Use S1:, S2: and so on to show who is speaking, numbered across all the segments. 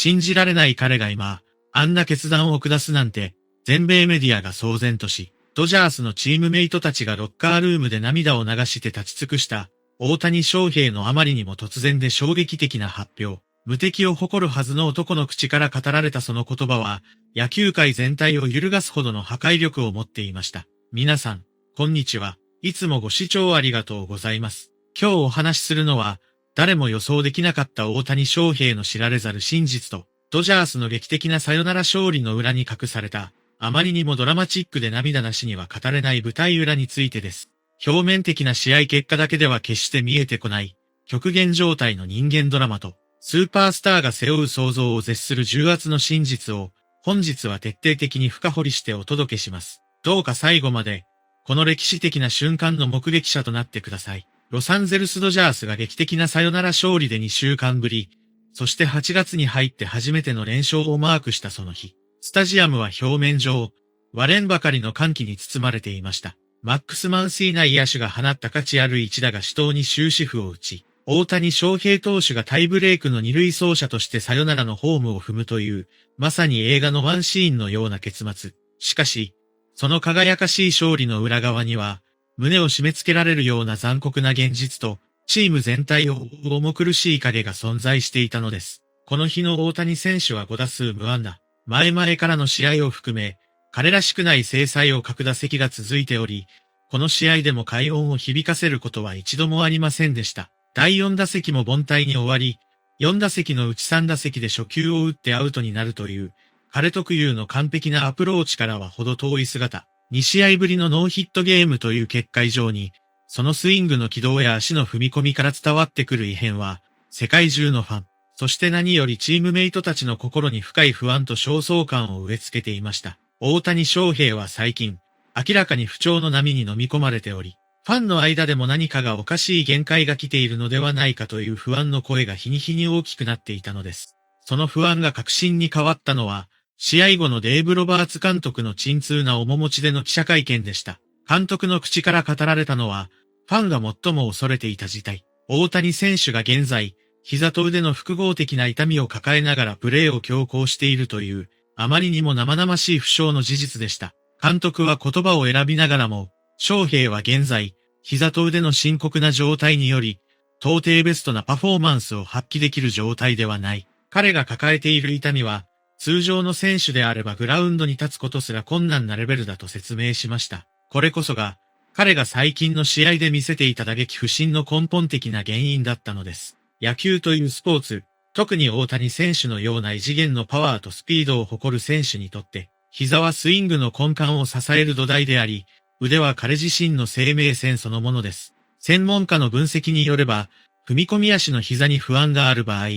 S1: 信じられない彼が今、あんな決断を下すなんて、全米メディアが騒然とし、ドジャースのチームメイトたちがロッカールームで涙を流して立ち尽くした、大谷翔平のあまりにも突然で衝撃的な発表。無敵を誇るはずの男の口から語られたその言葉は、野球界全体を揺るがすほどの破壊力を持っていました。皆さん、こんにちは。いつもご視聴ありがとうございます。今日お話しするのは、誰も予想できなかった大谷翔平の知られざる真実と、ドジャースの劇的なサヨナラ勝利の裏に隠された、あまりにもドラマチックで涙なしには語れない舞台裏についてです。表面的な試合結果だけでは決して見えてこない、極限状態の人間ドラマと、スーパースターが背負う想像を絶する重圧の真実を、本日は徹底的に深掘りしてお届けします。どうか最後まで、この歴史的な瞬間の目撃者となってください。ロサンゼルスドジャースが劇的なサヨナラ勝利で2週間ぶり、そして8月に入って初めての連勝をマークしたその日、スタジアムは表面上、割れんばかりの歓喜に包まれていました。マックス・マンシー内野手が放った価値ある一打が死闘に終止符を打ち、大谷翔平投手がタイブレークの二塁走者としてサヨナラのホームを踏むという、まさに映画のワンシーンのような結末。しかし、その輝かしい勝利の裏側には、胸を締め付けられるような残酷な現実と、チーム全体を覆う重苦しい影が存在していたのです。この日の大谷選手は5打数無安打。前々からの試合を含め、彼らしくない精彩を欠く打席が続いており、この試合でも快音を響かせることは一度もありませんでした。第4打席も凡退に終わり、4打席のうち3打席で初球を打ってアウトになるという、彼特有の完璧なアプローチからはほど遠い姿。2試合ぶりのノーヒットゲームという結果以上に、そのスイングの軌道や足の踏み込みから伝わってくる異変は、世界中のファン、そして何よりチームメイトたちの心に深い不安と焦燥感を植え付けていました。大谷翔平は最近、明らかに不調の波に飲み込まれており、ファンの間でも何かがおかしい限界が来ているのではないかという不安の声が日に日に大きくなっていたのです。その不安が確信に変わったのは、試合後のデーブ・ロバーツ監督の沈痛な面持ちでの記者会見でした。監督の口から語られたのは、ファンが最も恐れていた事態。大谷選手が現在、膝と腕の複合的な痛みを抱えながらプレーを強行しているという、あまりにも生々しい負傷の事実でした。監督は言葉を選びながらも、翔平は現在、膝と腕の深刻な状態により、到底ベストなパフォーマンスを発揮できる状態ではない。彼が抱えている痛みは、通常の選手であればグラウンドに立つことすら困難なレベルだと説明しました。これこそが、彼が最近の試合で見せていた打撃不振の根本的な原因だったのです。野球というスポーツ、特に大谷選手のような異次元のパワーとスピードを誇る選手にとって、膝はスイングの根幹を支える土台であり、腕は彼自身の生命線そのものです。専門家の分析によれば、踏み込み足の膝に不安がある場合、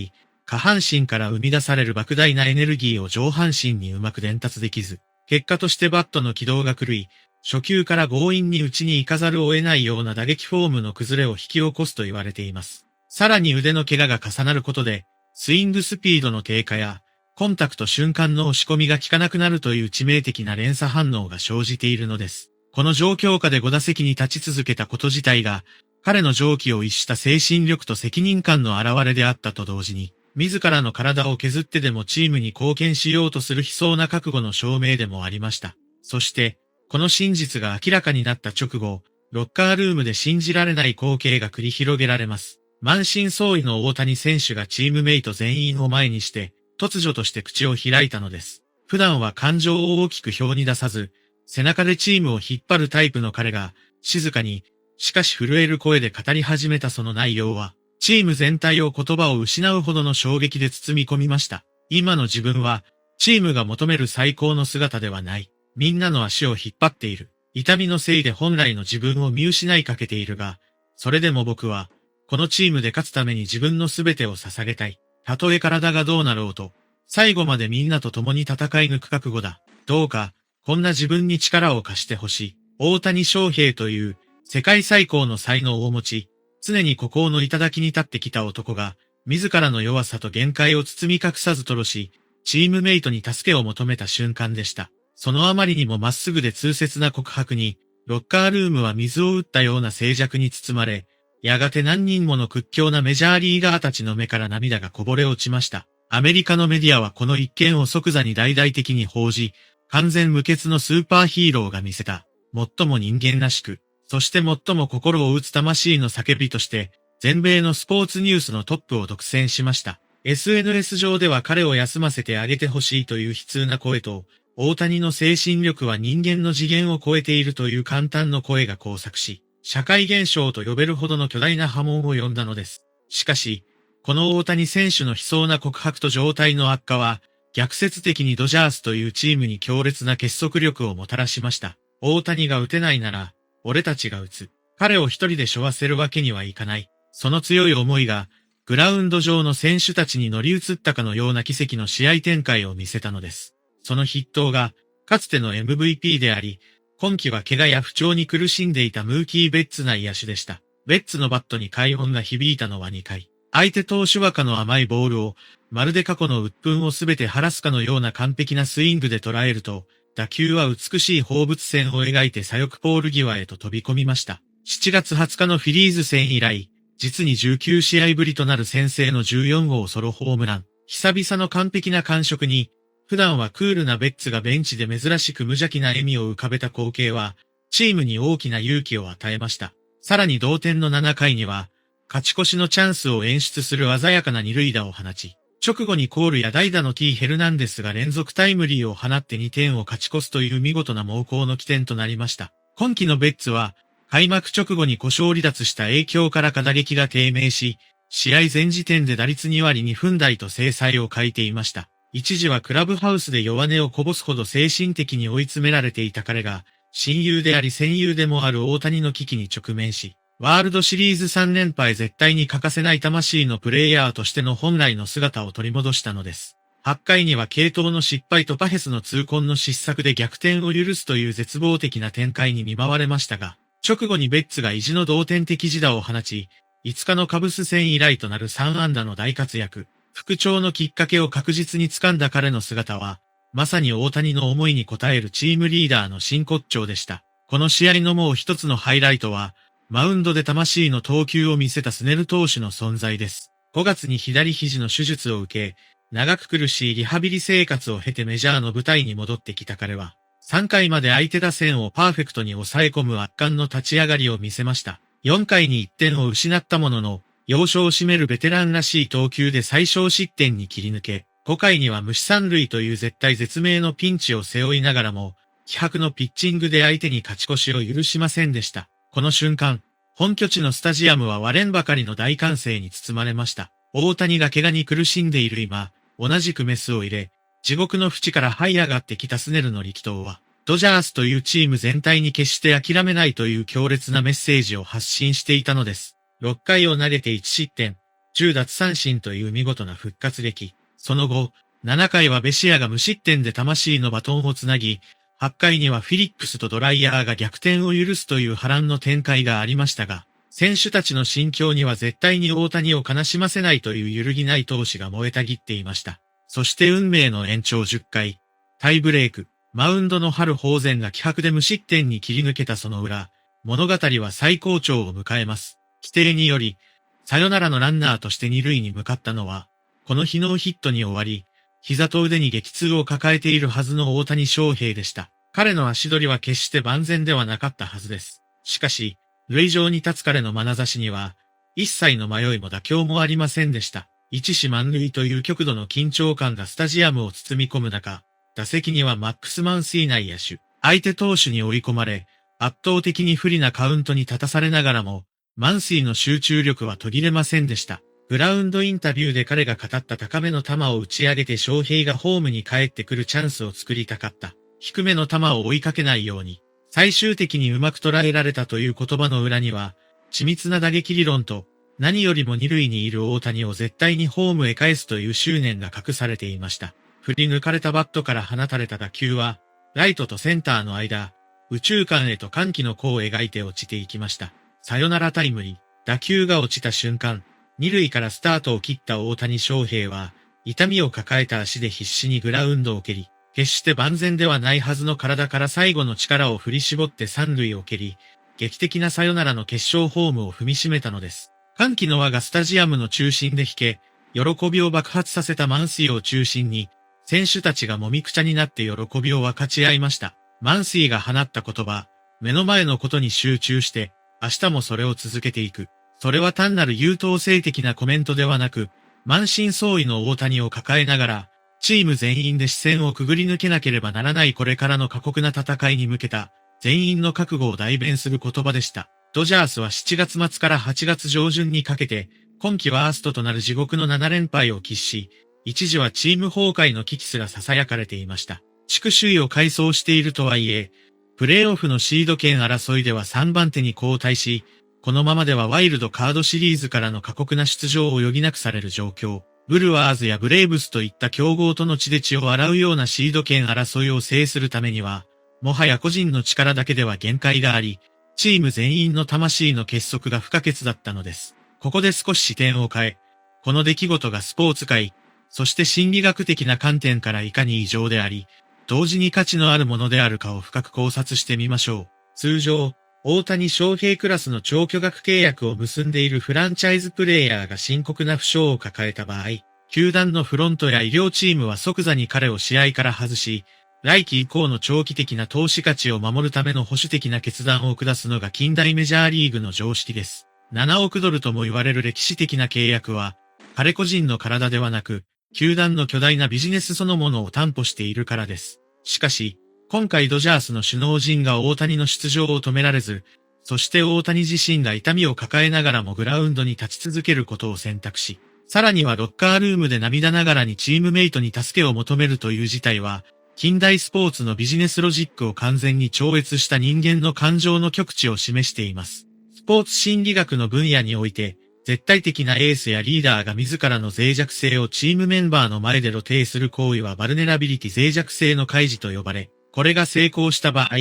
S1: 下半身から生み出される莫大なエネルギーを上半身にうまく伝達できず、結果としてバットの軌道が狂い、初球から強引に打ちに行かざるを得ないような打撃フォームの崩れを引き起こすと言われています。さらに腕の怪我が重なることで、スイングスピードの低下や、コンタクト瞬間の押し込みが効かなくなるという致命的な連鎖反応が生じているのです。この状況下で5打席に立ち続けたこと自体が、彼の常軌を逸した精神力と責任感の表れであったと同時に、自らの体を削ってでもチームに貢献しようとする悲壮な覚悟の証明でもありました。そして、この真実が明らかになった直後、ロッカールームで信じられない光景が繰り広げられます。満身創痍の大谷選手がチームメイト全員を前にして、突如として口を開いたのです。普段は感情を大きく表に出さず、背中でチームを引っ張るタイプの彼が、静かに、しかし震える声で語り始めたその内容は、チーム全体を言葉を失うほどの衝撃で包み込みました。今の自分は、チームが求める最高の姿ではない。みんなの足を引っ張っている。痛みのせいで本来の自分を見失いかけているが、それでも僕は、このチームで勝つために自分の全てを捧げたい。たとえ体がどうなろうと、最後までみんなと共に戦い抜く覚悟だ。どうか、こんな自分に力を貸してほしい。大谷翔平という、世界最高の才能を持ち、常に孤高の頂に立ってきた男が、自らの弱さと限界を包み隠さず吐露し、チームメイトに助けを求めた瞬間でした。そのあまりにもまっすぐで痛切な告白に、ロッカールームは水を打ったような静寂に包まれ、やがて何人もの屈強なメジャーリーガーたちの目から涙がこぼれ落ちました。アメリカのメディアはこの一件を即座に大々的に報じ、完全無欠のスーパーヒーローが見せた、最も人間らしく、そして最も心を打つ魂の叫びとして、全米のスポーツニュースのトップを独占しました。SNS 上では彼を休ませてあげてほしいという悲痛な声と、大谷の精神力は人間の次元を超えているという簡単の声が交錯し、社会現象と呼べるほどの巨大な波紋を呼んだのです。しかし、この大谷選手の悲壮な告白と状態の悪化は、逆説的にドジャースというチームに強烈な結束力をもたらしました。大谷が打てないなら、俺たちが打つ。彼を一人で背負わせるわけにはいかない。その強い思いが、グラウンド上の選手たちに乗り移ったかのような奇跡の試合展開を見せたのです。その筆頭が、かつての MVP であり、今季は怪我や不調に苦しんでいたムーキー・ベッツ内野手でした。ベッツのバットに快音が響いたのは2回。相手投手若の甘いボールを、まるで過去の鬱憤をすべて晴らすかのような完璧なスイングで捉えると、打球は美しい放物線を描いて左翼ポール際へと飛び込みました。7月20日のフィリーズ戦以来、実に19試合ぶりとなる先制の14号ソロホームラン。久々の完璧な感触に、普段はクールなベッツがベンチで珍しく無邪気な笑みを浮かべた光景は、チームに大きな勇気を与えました。さらに同点の7回には、勝ち越しのチャンスを演出する鮮やかな二塁打を放ち、直後にコールや代打の T ヘルナンデスが連続タイムリーを放って2点を勝ち越すという見事な猛攻の起点となりました。今季のベッツは、開幕直後に故障離脱した影響から打撃が低迷し、試合前時点で打率2割2分台と精彩を欠いていました。一時はクラブハウスで弱音をこぼすほど精神的に追い詰められていた彼が、親友であり戦友でもある大谷の危機に直面し、ワールドシリーズ3連敗絶対に欠かせない魂のプレイヤーとしての本来の姿を取り戻したのです。8回には継投の失敗とパヘスの痛恨の失策で逆転を許すという絶望的な展開に見舞われましたが、直後にベッツが意地の同点的自打を放ち、5日のカブス戦以来となる3安打の大活躍、復調のきっかけを確実に掴んだ彼の姿は、まさに大谷の思いに応えるチームリーダーの真骨頂でした。この試合のもう一つのハイライトは、マウンドで魂の投球を見せたスネル投手の存在です。5月に左肘の手術を受け、長く苦しいリハビリ生活を経てメジャーの舞台に戻ってきた彼は、3回まで相手打線をパーフェクトに抑え込む圧巻の立ち上がりを見せました。4回に1点を失ったものの、要所を占めるベテランらしい投球で最小失点に切り抜け、5回には無四三塁という絶体絶命のピンチを背負いながらも、気迫のピッチングで相手に勝ち越しを許しませんでした。この瞬間、本拠地のスタジアムは割れんばかりの大歓声に包まれました。大谷が怪我に苦しんでいる今、同じくメスを入れ、地獄の淵から這い上がってきたスネルの力投は、ドジャースというチーム全体に決して諦めないという強烈なメッセージを発信していたのです。6回を投げて1失点、10奪三振という見事な復活劇。その後、7回はベシアが無失点で魂のバトンをつなぎ、8回にはフィリップスとドライヤーが逆転を許すという波乱の展開がありましたが、選手たちの心境には絶対に大谷を悲しませないという揺るぎない闘志が燃えたぎっていました。そして運命の延長10回、タイブレーク、マウンドの春宝前が気迫で無失点に切り抜けたその裏、物語は最高潮を迎えます。規定により、サヨナラのランナーとして二塁に向かったのは、この日ノーヒットに終わり、膝と腕に激痛を抱えているはずの大谷翔平でした。彼の足取りは決して万全ではなかったはずです。しかし、塁上に立つ彼の眼差しには、一切の迷いも妥協もありませんでした。一死満塁という極度の緊張感がスタジアムを包み込む中、打席にはマックス・マンシー内野手、相手投手に追い込まれ、圧倒的に不利なカウントに立たされながらも、マンシーの集中力は途切れませんでした。グラウンドインタビューで彼が語った高めの球を打ち上げて翔平がホームに帰ってくるチャンスを作りたかった。低めの球を追いかけないように、最終的にうまく捉えられたという言葉の裏には、緻密な打撃理論と、何よりも二塁にいる大谷を絶対にホームへ返すという執念が隠されていました。振り抜かれたバットから放たれた打球は、ライトとセンターの間、右中間へと歓喜の弧を描いて落ちていきました。サヨナラタイムリー、打球が落ちた瞬間、二塁からスタートを切った大谷翔平は、痛みを抱えた足で必死にグラウンドを蹴り、決して万全ではないはずの体から最後の力を振り絞って三塁を蹴り、劇的なサヨナラの決勝ホームを踏みしめたのです。歓喜の輪がスタジアムの中心で引け、喜びを爆発させたマンシーを中心に、選手たちがもみくちゃになって喜びを分かち合いました。マンシーが放った言葉、目の前のことに集中して、明日もそれを続けていく。それは単なる優等生的なコメントではなく、満身創痍の大谷を抱えながら、チーム全員で視線をくぐり抜けなければならないこれからの過酷な戦いに向けた、全員の覚悟を代弁する言葉でした。ドジャースは7月末から8月上旬にかけて、今季ワーストとなる地獄の7連敗を喫し、一時はチーム崩壊の危機すら囁かれていました。地区首位を改装しているとはいえ、プレーオフのシード権争いでは3番手に後退し、このままではワイルドカードシリーズからの過酷な出場を余儀なくされる状況。ブルワーズやブレイブスといった強豪との血で血を洗うようなシード権争いを制するためには、もはや個人の力だけでは限界があり、チーム全員の魂の結束が不可欠だったのです。ここで少し視点を変え、この出来事がスポーツ界、そして心理学的な観点からいかに異常であり、同時に価値のあるものであるかを深く考察してみましょう。通常、大谷翔平クラスの超巨額契約を結んでいるフランチャイズプレイヤーが深刻な負傷を抱えた場合、球団のフロントや医療チームは即座に彼を試合から外し、来季以降の長期的な投資価値を守るための保守的な決断を下すのが近代メジャーリーグの常識です。7億ドルとも言われる歴史的な契約は、彼個人の体ではなく、球団の巨大なビジネスそのものを担保しているからです。しかし、今回ドジャースの首脳陣が大谷の出場を止められず、そして大谷自身が痛みを抱えながらもグラウンドに立ち続けることを選択し、さらにはロッカールームで涙ながらにチームメイトに助けを求めるという事態は、近代スポーツのビジネスロジックを完全に超越した人間の感情の極致を示しています。スポーツ心理学の分野において、絶対的なエースやリーダーが自らの脆弱性をチームメンバーの前で露呈する行為はバルネラビリティ脆弱性の開示と呼ばれ、これが成功した場合、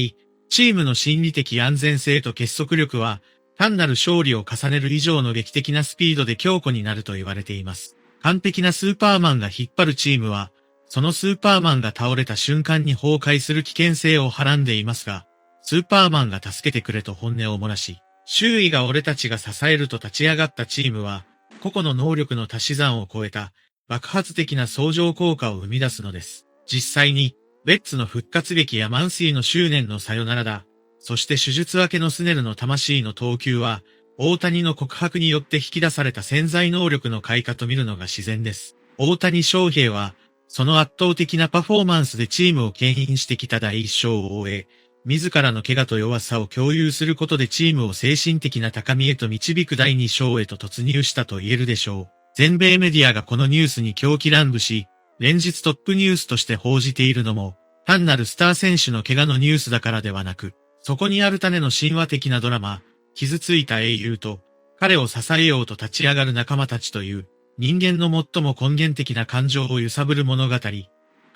S1: チームの心理的安全性と結束力は、単なる勝利を重ねる以上の劇的なスピードで強固になると言われています。完璧なスーパーマンが引っ張るチームは、そのスーパーマンが倒れた瞬間に崩壊する危険性をはらんでいますが、スーパーマンが助けてくれと本音を漏らし、周囲が俺たちが支えると立ち上がったチームは、個々の能力の足し算を超えた爆発的な相乗効果を生み出すのです。実際に、レッツの復活劇やマンシーの執念のさよならだ。そして手術明けのスネルの魂の投球は、大谷の告白によって引き出された潜在能力の開花と見るのが自然です。大谷翔平は、その圧倒的なパフォーマンスでチームを牽引してきた第一章を終え、自らの怪我と弱さを共有することでチームを精神的な高みへと導く第二章へと突入したと言えるでしょう。全米メディアがこのニュースに狂気乱舞し、連日トップニュースとして報じているのも、単なるスター選手の怪我のニュースだからではなく、そこにある種の神話的なドラマ、傷ついた英雄と、彼を支えようと立ち上がる仲間たちという、人間の最も根源的な感情を揺さぶる物語が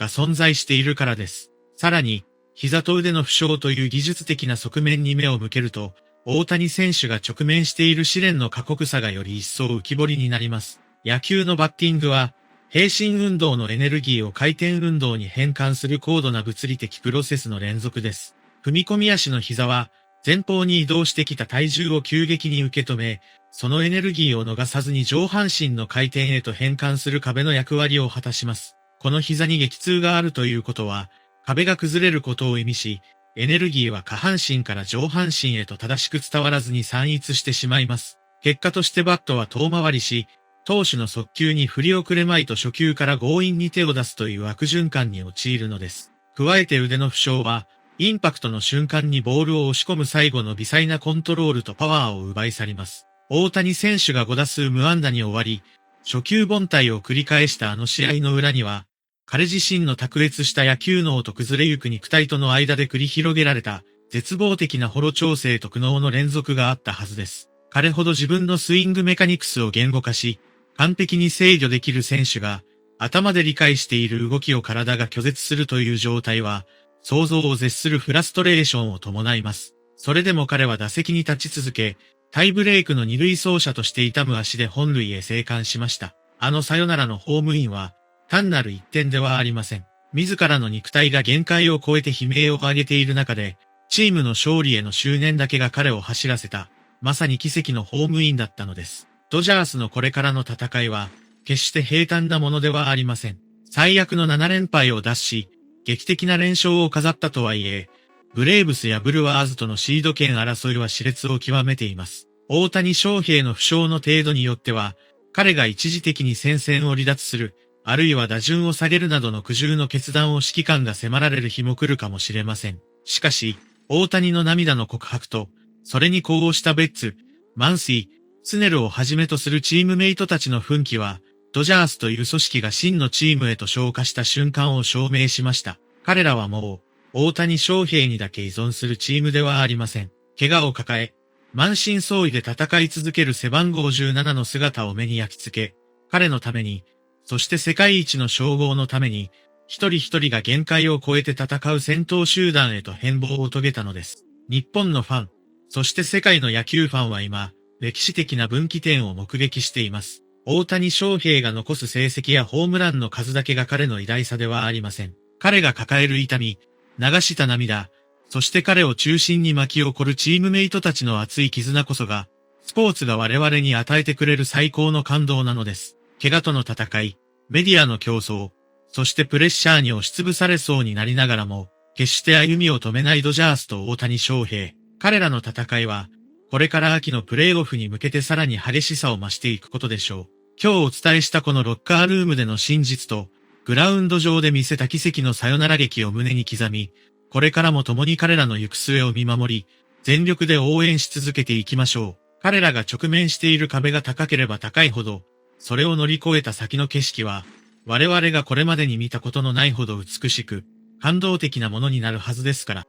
S1: 存在しているからです。さらに、膝と腕の負傷という技術的な側面に目を向けると、大谷選手が直面している試練の過酷さがより一層浮き彫りになります。野球のバッティングは、平心運動のエネルギーを回転運動に変換する高度な物理的プロセスの連続です。踏み込み足の膝は、前方に移動してきた体重を急激に受け止め、そのエネルギーを逃さずに上半身の回転へと変換する壁の役割を果たします。この膝に激痛があるということは、壁が崩れることを意味し、エネルギーは下半身から上半身へと正しく伝わらずに散逸してしまいます。結果としてバットは遠回りし、投手の速球に振り遅れまいと初球から強引に手を出すという悪循環に陥るのです。加えて腕の負傷は、インパクトの瞬間にボールを押し込む最後の微細なコントロールとパワーを奪い去ります。大谷選手が5打数無安打に終わり、初球凡退を繰り返したあの試合の裏には、彼自身の卓越した野球脳と崩れゆく肉体との間で繰り広げられた絶望的なホロ調整と苦悩の連続があったはずです。彼ほど自分のスイングメカニクスを言語化し、完璧に制御できる選手が頭で理解している動きを体が拒絶するという状態は想像を絶するフラストレーションを伴います。それでも彼は打席に立ち続け、タイブレークの二塁走者として痛む足で本塁へ生還しました。あのサヨナラのホームインは単なる一点ではありません。自らの肉体が限界を超えて悲鳴を上げている中で、チームの勝利への執念だけが彼を走らせた、まさに奇跡のホームインだったのです。ドジャースのこれからの戦いは、決して平坦なものではありません。最悪の7連敗を脱し、劇的な連勝を飾ったとはいえ、ブレーブスやブルワーズとのシード権争いは熾烈を極めています。大谷翔平の負傷の程度によっては、彼が一時的に戦線を離脱する、あるいは打順を下げるなどの苦渋の決断を指揮官が迫られる日も来るかもしれません。しかし、大谷の涙の告白と、それに呼応したベッツ、マンシー、スネルをはじめとするチームメイトたちの奮起は、ドジャースという組織が真のチームへと昇華した瞬間を証明しました。彼らはもう、大谷翔平にだけ依存するチームではありません。怪我を抱え、満身創痍で戦い続ける背番号17の姿を目に焼き付け、彼のために、そして世界一の称号のために、一人一人が限界を超えて戦う戦闘集団へと変貌を遂げたのです。日本のファン、そして世界の野球ファンは今、歴史的な分岐点を目撃しています。大谷翔平が残す成績やホームランの数だけが彼の偉大さではありません。彼が抱える痛み、流した涙、そして彼を中心に巻き起こるチームメイトたちの熱い絆こそが、スポーツが我々に与えてくれる最高の感動なのです。怪我との戦い、メディアの競争、そしてプレッシャーに押しつぶされそうになりながらも、決して歩みを止めないドジャースと大谷翔平。彼らの戦いは、これから秋のプレーオフに向けてさらに激しさを増していくことでしょう。今日お伝えしたこのロッカールームでの真実と、グラウンド上で見せた奇跡のサヨナラ劇を胸に刻み、これからも共に彼らの行く末を見守り、全力で応援し続けていきましょう。彼らが直面している壁が高ければ高いほど、それを乗り越えた先の景色は、我々がこれまでに見たことのないほど美しく、感動的なものになるはずですから。